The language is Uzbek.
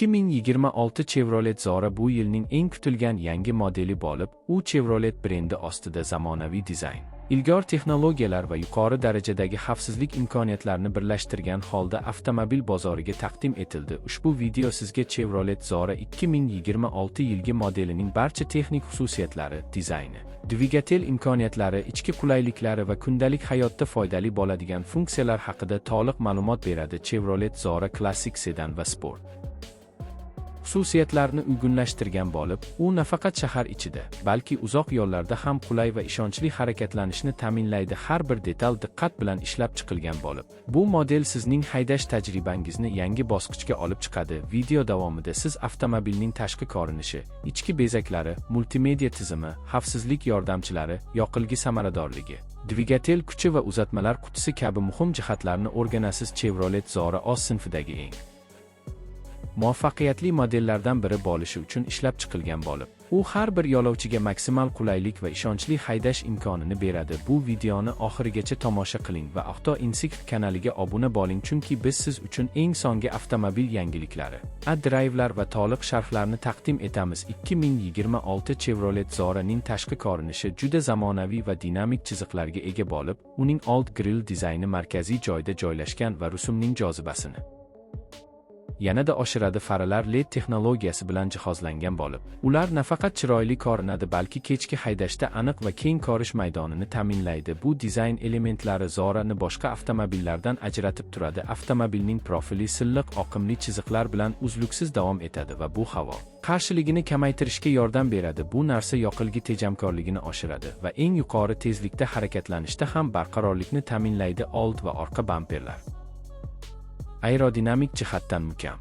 2026 Chevrolet Zora bu yilning eng kutilgan yangi modeli bo'lib, u Chevrolet brendi ostida zamonaviy dizayn, ilg'or texnologiyalar va yuqori darajadagi xavfsizlik imkoniyatlarini birlashtirgan holda avtomobil bozoriga taqdim etildi. Ushbu video sizga Chevrolet Zora 2026 yilgi modelining barcha texnik xususiyatlari, dizayni, dvigatel imkoniyatlari, ichki qulayliklari va kundalik hayotda foydali bo'ladigan funksiyalar haqida to'liq ma'lumot beradi. Chevrolet Zora klassik sedan va sport xususiyatlarni uyg'unlashtirgan bo'lib, u nafaqat shahar ichida, balki uzoq yo'llarda ham qulay va ishonchli harakatlanishni ta'minlaydi. Har bir detal diqqat bilan ishlab chiqilgan bo'lib, bu model sizning haydash tajribangizni yangi bosqichga olib chiqadi. Video davomida siz avtomobilning tashqi ko'rinishi, ichki bezaklari, multimedia tizimi, xavfsizlik yordamchilari, yoqilg'i samaradorligi, dvigatel kuchi va uzatmalar qutisi kabi muhim jihatlarni o'rganasiz. Chevrolet Zora o'z sinfidagi eng muvaffaqiyatli modellardan biri bo'lishi uchun ishlab chiqilgan bo'lib, u har bir yo'lovchiga maksimal qulaylik va ishonchli haydash imkonini beradi. Bu videoni oxirigacha tomosha qiling va Auto Instinct kanaliga obuna bo'ling, chunki biz siz uchun eng so'nggi avtomobil yangiliklari, ad-drive'lar va to'liq sharhlarni taqdim etamiz. 2026 Chevrolet Zora'ning tashqi ko'rinishi juda zamonaviy va dinamik chiziqlarga ega bo'lib, uning old grill dizayni markaziy joyda joylashgan va rusumning jozibasini yanada oshiradi. Faralar LED texnologiyasi bilan jihozlangan bo'lib, ular nafaqat chiroyli ko'rinadi, balki kechki haydashda aniq va keng ko'rish maydonini ta'minlaydi. Bu dizayn elementlari Zora'ni boshqa avtomobillardan ajratib turadi. Avtomobilning profili silliq, oqimli chiziqlar bilan uzluksiz davom etadi va bu havo qarshiligini kamaytirishga yordam beradi. Bu narsa yoqilg'i tejamkorligini oshiradi va eng yuqori tezlikda harakatlanishda ham barqarorlikni ta'minlaydi. Old va orqa bamperlar aerodinamik jihatdan mukam.